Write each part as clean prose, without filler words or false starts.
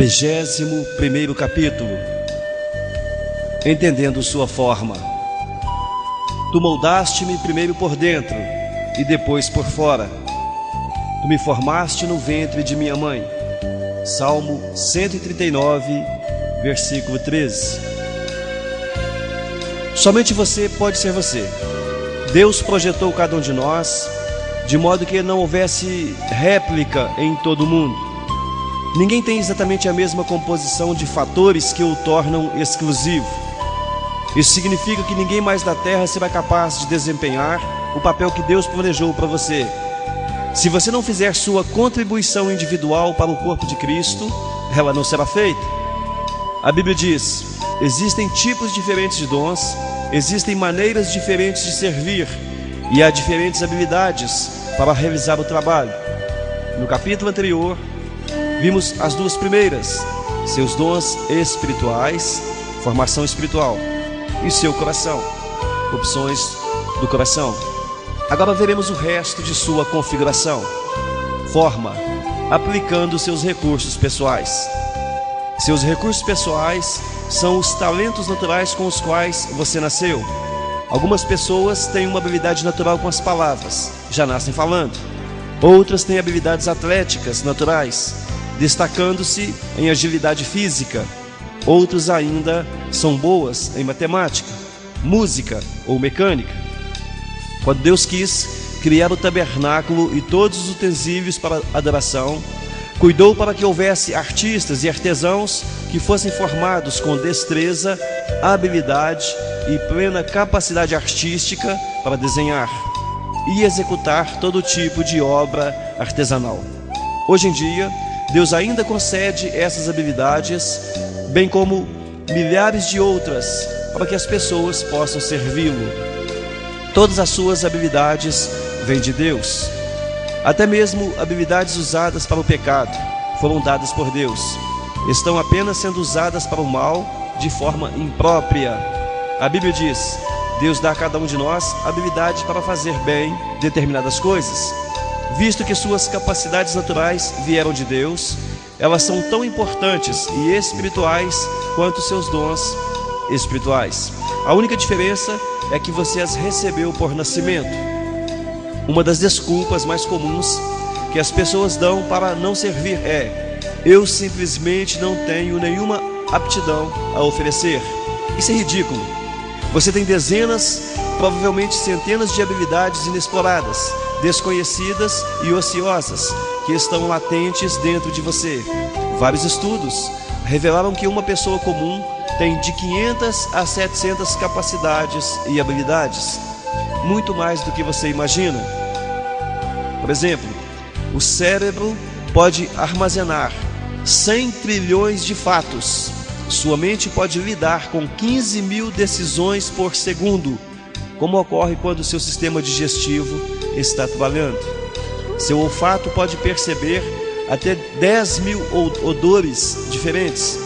31º capítulo. Entendendo sua forma. Tu moldaste-me primeiro por dentro e depois por fora. Tu me formaste no ventre de minha mãe. Salmo 139, versículo 13. Somente você pode ser você. Deus projetou cada um de nós de modo que não houvesse réplica em todo o mundo. Ninguém tem exatamente a mesma composição de fatores que o tornam exclusivo. Isso significa que ninguém mais na Terra será capaz de desempenhar o papel que Deus planejou para você. Se você não fizer sua contribuição individual para o corpo de Cristo, ela não será feita. A Bíblia diz: existem tipos diferentes de dons, existem maneiras diferentes de servir e há diferentes habilidades para realizar o trabalho. No capítulo anterior, vimos as duas primeiras, seus dons espirituais, formação espiritual, e seu coração, opções do coração. Agora veremos o resto de sua configuração, forma, aplicando seus recursos pessoais. Seus recursos pessoais são os talentos naturais com os quais você nasceu. Algumas pessoas têm uma habilidade natural com as palavras, já nascem falando. Outras têm habilidades atléticas naturais, destacando-se em agilidade física. Outros ainda são boas em matemática, música ou mecânica. Quando Deus quis criar o tabernáculo e todos os utensílios para adoração, cuidou para que houvesse artistas e artesãos que fossem formados com destreza, habilidade e plena capacidade artística para desenhar e executar todo tipo de obra artesanal. Hoje em dia, Deus ainda concede essas habilidades, bem como milhares de outras, para que as pessoas possam servi-lo. Todas as suas habilidades vêm de Deus. Até mesmo habilidades usadas para o pecado foram dadas por Deus. Estão apenas sendo usadas para o mal de forma imprópria. A Bíblia diz: Deus dá a cada um de nós habilidade para fazer bem determinadas coisas. Visto que suas capacidades naturais vieram de Deus, elas são tão importantes e espirituais quanto seus dons espirituais. A única diferença é que você as recebeu por nascimento. Uma das desculpas mais comuns que as pessoas dão para não servir é: eu simplesmente não tenho nenhuma aptidão a oferecer. Isso é ridículo. Você tem dezenas, provavelmente centenas de habilidades inexploradas, desconhecidas e ociosas, que estão latentes dentro de você. Vários estudos revelaram que uma pessoa comum tem de 500 a 700 capacidades e habilidades, muito mais do que você imagina. Por exemplo, o cérebro pode armazenar 100 trilhões de fatos. Sua mente pode lidar com 15 mil decisões por segundo, como ocorre quando seu sistema digestivo está trabalhando. Seu olfato pode perceber até 10 mil odores diferentes.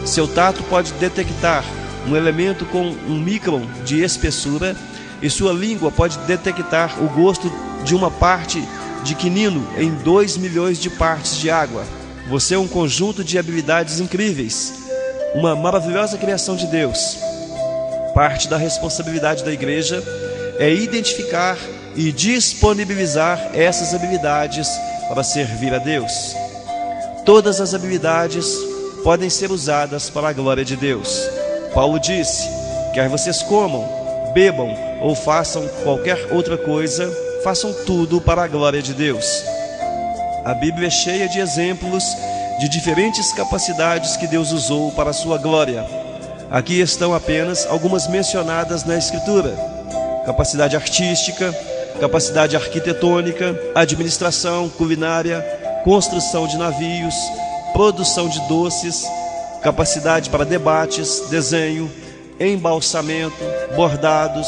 Seu tato pode detectar um elemento com 1 micron de espessura, e sua língua pode detectar o gosto de uma parte de quinino em 2 milhões de partes de água. Você é um conjunto de habilidades incríveis, uma maravilhosa criação de Deus. Parte da responsabilidade da igreja é identificar e disponibilizar essas habilidades para servir a Deus. Todas as habilidades podem ser usadas para a glória de Deus. Paulo disse: quer vocês comam, bebam ou façam qualquer outra coisa, façam tudo para a glória de Deus. A Bíblia é cheia de exemplos de diferentes capacidades que Deus usou para a sua glória. Aqui estão apenas algumas mencionadas na Escritura: capacidade artística, capacidade arquitetônica, administração, culinária, construção de navios, produção de doces, capacidade para debates, desenho, embalsamento, bordados,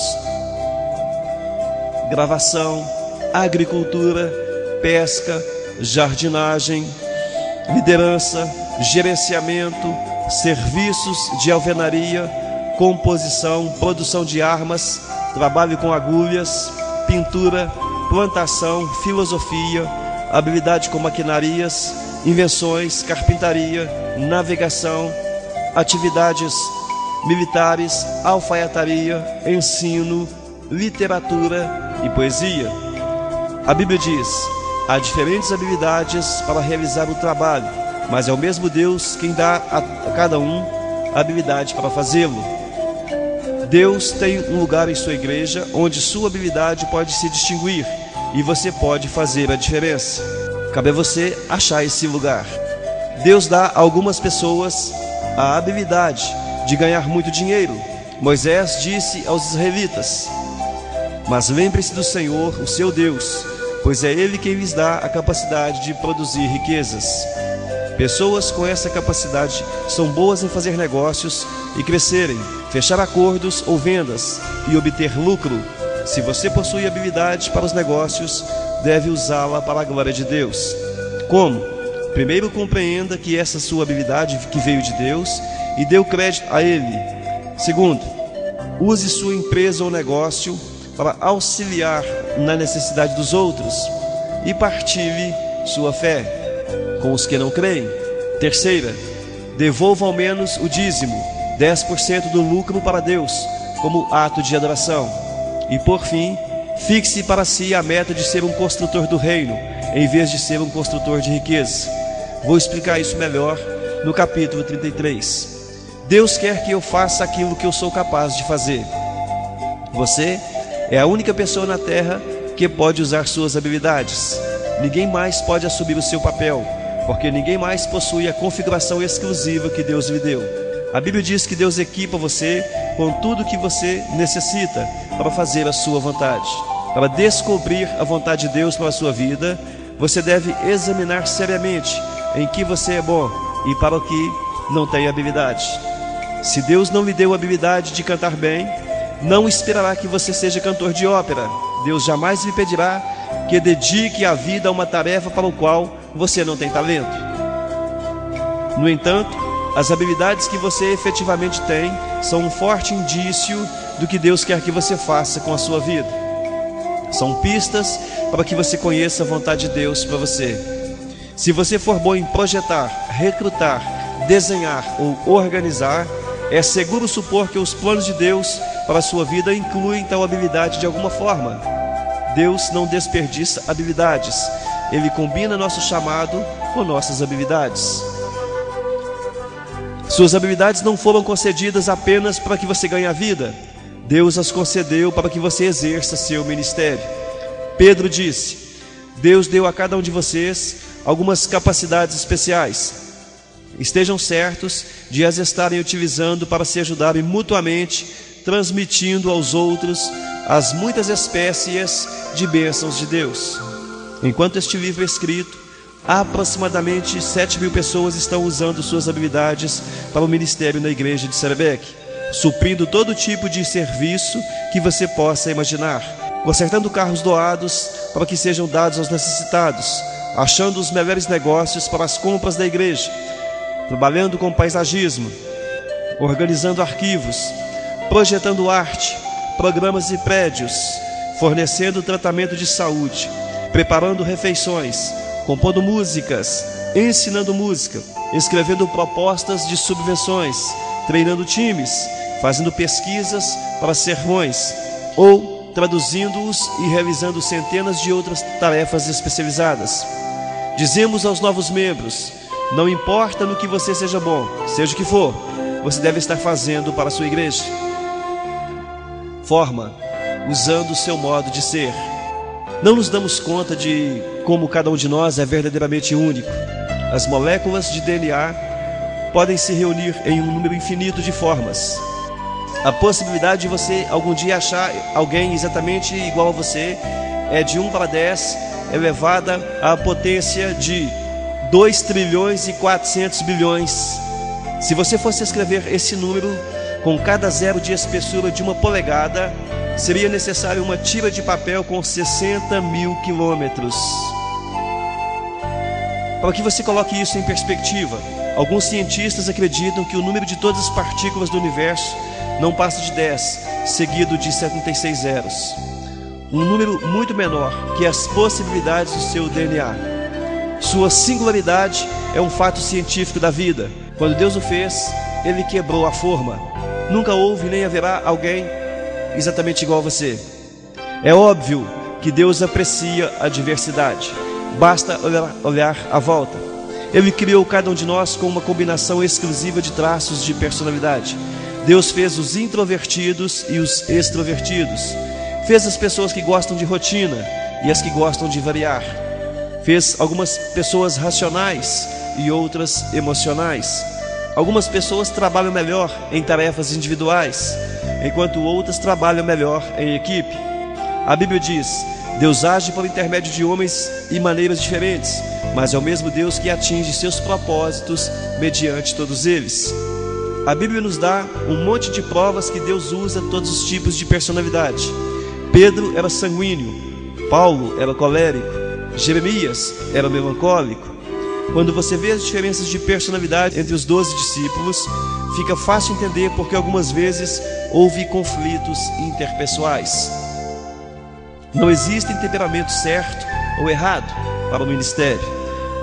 gravação, agricultura, pesca, jardinagem, liderança, gerenciamento, serviços de alvenaria, composição, produção de armas, trabalho com agulhas, pintura, plantação, filosofia, habilidade com maquinarias, invenções, carpintaria, navegação, atividades militares, alfaiataria, ensino, literatura e poesia. A Bíblia diz: há diferentes habilidades para realizar o trabalho, mas é o mesmo Deus quem dá a cada um a habilidade para fazê-lo. Deus tem um lugar em sua igreja onde sua habilidade pode se distinguir e você pode fazer a diferença. Cabe a você achar esse lugar. Deus dá a algumas pessoas a habilidade de ganhar muito dinheiro. Moisés disse aos israelitas: mas lembre-se do Senhor, o seu Deus, pois é Ele quem lhes dá a capacidade de produzir riquezas. Pessoas com essa capacidade são boas em fazer negócios e crescerem, fechar acordos ou vendas e obter lucro. Se você possui habilidade para os negócios, deve usá-la para a glória de Deus. Como? Primeiro, compreenda que essa sua habilidade que veio de Deus e dê o crédito a Ele. Segundo, use sua empresa ou negócio para auxiliar na necessidade dos outros e partilhe sua fé com os que não creem. Terceira, devolva ao menos o dízimo, 10% do lucro para Deus, como ato de adoração. E por fim, fixe para si a meta de ser um construtor do reino, em vez de ser um construtor de riqueza. Vou explicar isso melhor no capítulo 33. Deus quer que eu faça aquilo que eu sou capaz de fazer. Você é a única pessoa na terra que pode usar suas habilidades. Ninguém mais pode assumir o seu papel, porque ninguém mais possui a configuração exclusiva que Deus lhe deu. A Bíblia diz que Deus equipa você com tudo que você necessita para fazer a sua vontade. Para descobrir a vontade de Deus para a sua vida, você deve examinar seriamente em que você é bom e para o que não tem habilidade. Se Deus não lhe deu a habilidade de cantar bem, não esperará que você seja cantor de ópera. Deus jamais lhe pedirá que dedique a vida a uma tarefa para a qual você não tem talento. No entanto, as habilidades que você efetivamente tem são um forte indício do que Deus quer que você faça com a sua vida. São pistas para que você conheça a vontade de Deus para você. Se você for bom em projetar, recrutar, desenhar ou organizar, é seguro supor que os planos de Deus para a sua vida incluem tal habilidade de alguma forma. Deus não desperdiça habilidades. Ele combina nosso chamado com nossas habilidades. Suas habilidades não foram concedidas apenas para que você ganhe a vida. Deus as concedeu para que você exerça seu ministério. Pedro disse: Deus deu a cada um de vocês algumas capacidades especiais. Estejam certos de as estarem utilizando para se ajudarem mutuamente, transmitindo aos outros as muitas espécies de bênçãos de Deus. Enquanto este livro é escrito, aproximadamente 7.000 pessoas estão usando suas habilidades para o ministério na igreja de Sarebec, suprindo todo tipo de serviço que você possa imaginar, consertando carros doados para que sejam dados aos necessitados, achando os melhores negócios para as compras da igreja, trabalhando com paisagismo, organizando arquivos, projetando arte, programas e prédios, fornecendo tratamento de saúde, preparando refeições, compondo músicas, ensinando música, escrevendo propostas de subvenções, treinando times, fazendo pesquisas para sermões ou traduzindo-os e realizando centenas de outras tarefas especializadas. Dizemos aos novos membros: não importa no que você seja bom, seja o que for, você deve estar fazendo para a sua igreja. Forma, usando o seu modo de ser. Não nos damos conta de como cada um de nós é verdadeiramente único. As moléculas de DNA podem se reunir em um número infinito de formas. A possibilidade de você algum dia achar alguém exatamente igual a você é de 1 para 10 elevada à potência de 2 trilhões e 400 bilhões. Se você fosse escrever esse número com cada zero de espessura de 1 polegada, seria necessário uma tira de papel com 60.000 quilômetros. Para que você coloque isso em perspectiva, alguns cientistas acreditam que o número de todas as partículas do universo não passa de 10, seguido de 76 zeros. Um número muito menor que as possibilidades do seu DNA. Sua singularidade é um fato científico da vida. Quando Deus o fez, Ele quebrou a forma. Nunca houve nem haverá alguém exatamente igual a você. É óbvio que Deus aprecia a diversidade. Basta olhar à volta. Ele criou cada um de nós com uma combinação exclusiva de traços de personalidade. Deus fez os introvertidos e os extrovertidos. Fez as pessoas que gostam de rotina e as que gostam de variar. Fez algumas pessoas racionais e outras emocionais. Algumas pessoas trabalham melhor em tarefas individuais, enquanto outras trabalham melhor em equipe. A Bíblia diz: Deus age por intermédio de homens e maneiras diferentes, mas é o mesmo Deus que atinge seus propósitos mediante todos eles. A Bíblia nos dá um monte de provas que Deus usa todos os tipos de personalidade. Pedro era sanguíneo, Paulo era colérico, Jeremias era melancólico. Quando você vê as diferenças de personalidade entre os 12 discípulos, fica fácil entender porque algumas vezes houve conflitos interpessoais. Não existe temperamento certo ou errado para o ministério.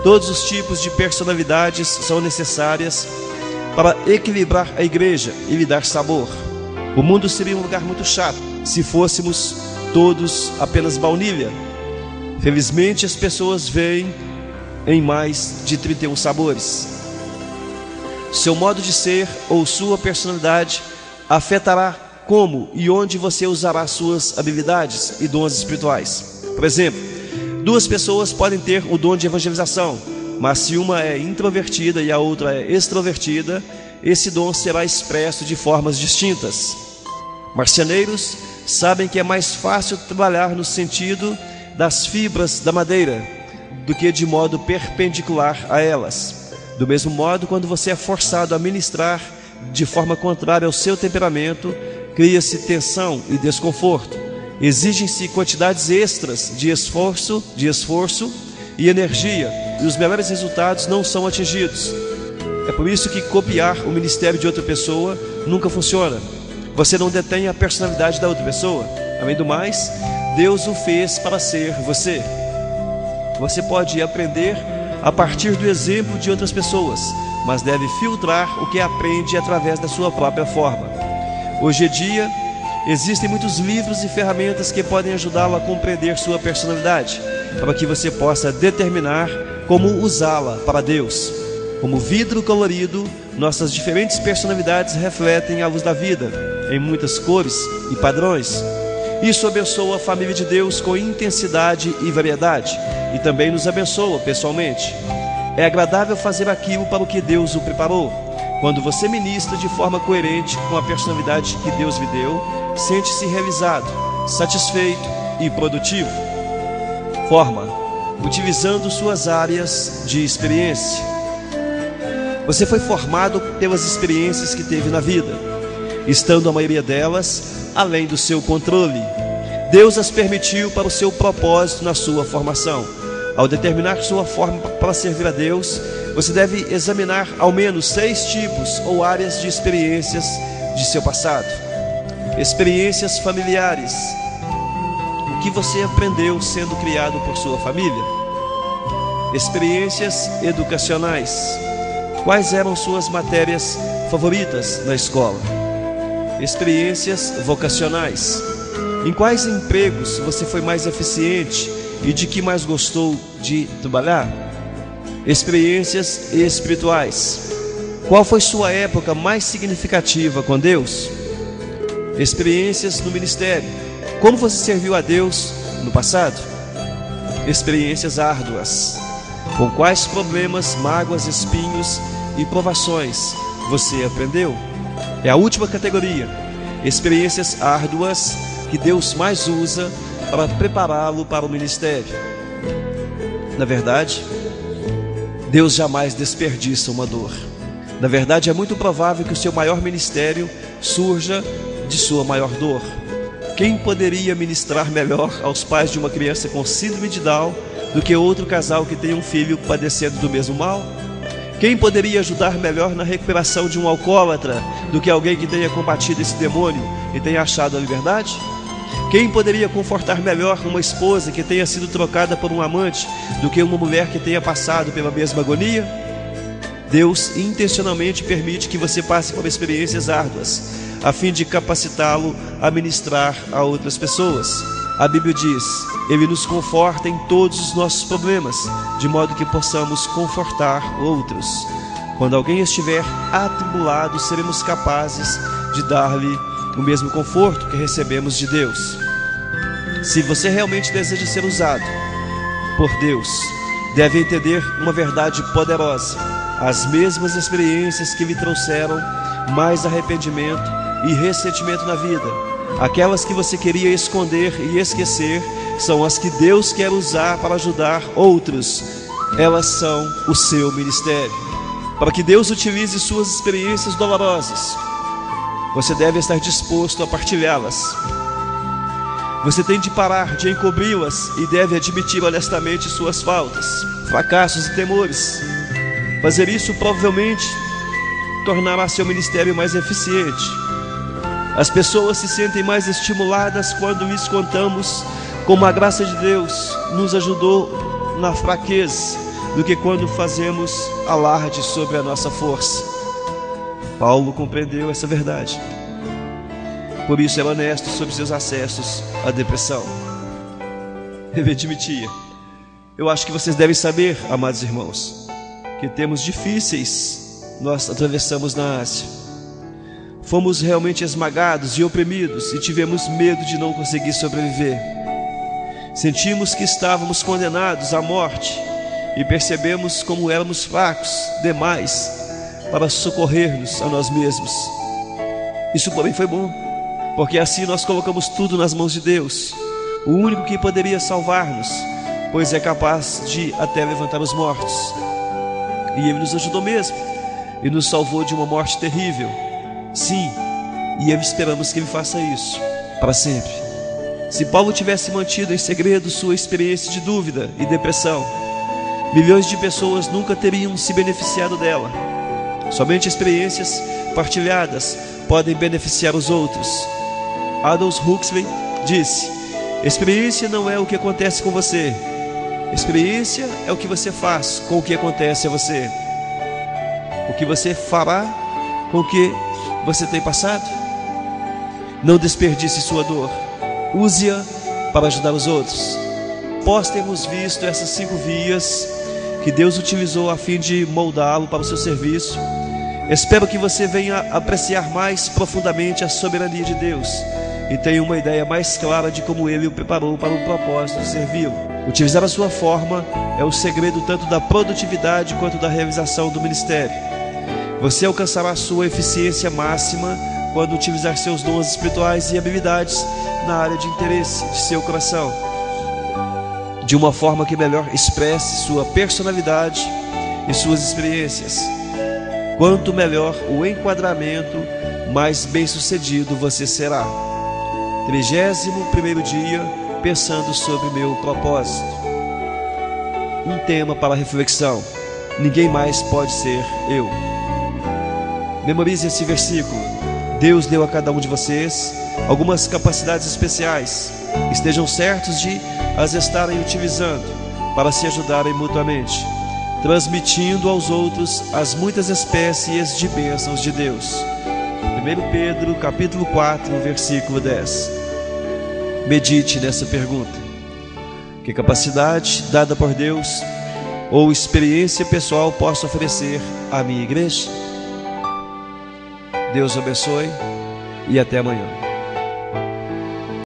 Todos os tipos de personalidades são necessárias para equilibrar a igreja e lhe dar sabor. O mundo seria um lugar muito chato se fôssemos todos apenas baunilha. Felizmente as pessoas veem em mais de 31 sabores. Seu modo de ser ou sua personalidade afetará como e onde você usará suas habilidades e dons espirituais. Por exemplo, duas pessoas podem ter o dom de evangelização, mas se uma é introvertida e a outra é extrovertida, esse dom será expresso de formas distintas. Marceneiros sabem que é mais fácil trabalhar no sentido das fibras da madeira do que de modo perpendicular a elas. Do mesmo modo, quando você é forçado a ministrar de forma contrária ao seu temperamento, cria-se tensão e desconforto. Exigem-se quantidades extras de esforço e energia, e os melhores resultados não são atingidos. É por isso que copiar o ministério de outra pessoa nunca funciona. Você não detém a personalidade da outra pessoa. Além do mais, Deus o fez para ser você. Você pode aprender a partir do exemplo de outras pessoas, mas deve filtrar o que aprende através da sua própria forma. Hoje em dia, existem muitos livros e ferramentas que podem ajudá-lo a compreender sua personalidade, para que você possa determinar como usá-la para Deus. Como vidro colorido, nossas diferentes personalidades refletem a luz da vida, em muitas cores e padrões. Isso abençoa a família de Deus com intensidade e variedade, e também nos abençoa pessoalmente. É agradável fazer aquilo para o que Deus o preparou. Quando você ministra de forma coerente com a personalidade que Deus lhe deu, sente-se realizado, satisfeito e produtivo. Forma: utilizando suas áreas de experiência. Você foi formado pelas experiências que teve na vida, estando a maioria delas além do seu controle. Deus as permitiu para o seu propósito na sua formação. Ao determinar sua forma para servir a Deus, você deve examinar ao menos 6 tipos ou áreas de experiências de seu passado. Experiências familiares. O que você aprendeu sendo criado por sua família? Experiências educacionais. Quais eram suas matérias favoritas na escola? Experiências vocacionais. Em quais empregos você foi mais eficiente e de que mais gostou de trabalhar? Experiências espirituais. Qual foi sua época mais significativa com Deus? Experiências no ministério. Como você serviu a Deus no passado? Experiências árduas. Com quais problemas, mágoas, espinhos e provações você aprendeu? É a última categoria. Experiências árduas que Deus mais usa para prepará-lo para o ministério. Na verdade, Deus jamais desperdiça uma dor. Na verdade, é muito provável que o seu maior ministério surja de sua maior dor. Quem poderia ministrar melhor aos pais de uma criança com síndrome de Down do que outro casal que tem um filho padecendo do mesmo mal? Quem poderia ajudar melhor na recuperação de um alcoólatra do que alguém que tenha combatido esse demônio e tenha achado a liberdade? Quem poderia confortar melhor uma esposa que tenha sido trocada por um amante do que uma mulher que tenha passado pela mesma agonia? Deus intencionalmente permite que você passe por experiências árduas, a fim de capacitá-lo a ministrar a outras pessoas. A Bíblia diz: Ele nos conforta em todos os nossos problemas, de modo que possamos confortar outros. Quando alguém estiver atribulado, seremos capazes de dar-lhe o mesmo conforto que recebemos de Deus. Se você realmente deseja ser usado por Deus, deve entender uma verdade poderosa: as mesmas experiências que lhe trouxeram mais arrependimento e ressentimento na vida, aquelas que você queria esconder e esquecer, são as que Deus quer usar para ajudar outros. Elas são o seu ministério. Para que Deus utilize suas experiências dolorosas, você deve estar disposto a partilhá-las. Você tem de parar de encobri-las e deve admitir honestamente suas faltas, fracassos e temores. Fazer isso provavelmente tornará seu ministério mais eficiente. As pessoas se sentem mais estimuladas quando lhes contamos como a graça de Deus nos ajudou na fraqueza, do que quando fazemos alarde sobre a nossa força. Paulo compreendeu essa verdade. Por isso era honesto sobre seus acessos à depressão. Ele admitia: eu acho que vocês devem saber, amados irmãos, que tempos difíceis nós atravessamos na Ásia. Fomos realmente esmagados e oprimidos e tivemos medo de não conseguir sobreviver. Sentimos que estávamos condenados à morte e percebemos como éramos fracos demais para socorrer-nos a nós mesmos. Isso porém foi bom, porque assim nós colocamos tudo nas mãos de Deus, o único que poderia salvar-nos, pois é capaz de até levantar os mortos. E Ele nos ajudou mesmo, e nos salvou de uma morte terrível. Sim, e esperamos que Ele faça isso para sempre. Se Paulo tivesse mantido em segredo sua experiência de dúvida e depressão, milhões de pessoas nunca teriam se beneficiado dela. Somente experiências partilhadas podem beneficiar os outros. Aldous Huxley disse: experiência não é o que acontece com você, experiência é o que você faz com o que acontece a você. O que você fará com o que você tem passado? Não desperdice sua dor, use-a para ajudar os outros. Após termos visto essas 5 vias que Deus utilizou a fim de moldá-lo para o seu serviço, espero que você venha apreciar mais profundamente a soberania de Deus e tenha uma ideia mais clara de como Ele o preparou para o propósito de servi-lo. Utilizar a sua forma é o segredo tanto da produtividade quanto da realização do ministério. Você alcançará sua eficiência máxima quando utilizar seus dons espirituais e habilidades na área de interesse de seu coração, de uma forma que melhor expresse sua personalidade e suas experiências. Quanto melhor o enquadramento, mais bem-sucedido você será. 31º dia, pensando sobre meu propósito. Um tema para reflexão: ninguém mais pode ser eu. Memorize esse versículo. Deus deu a cada um de vocês algumas capacidades especiais. Estejam certos de as estarem utilizando para se ajudarem mutuamente, transmitindo aos outros as muitas espécies de bênçãos de Deus. 1 Pedro capítulo 4, versículo 10. Medite nessa pergunta: que capacidade dada por Deus ou experiência pessoal posso oferecer à minha igreja? Deus abençoe e até amanhã.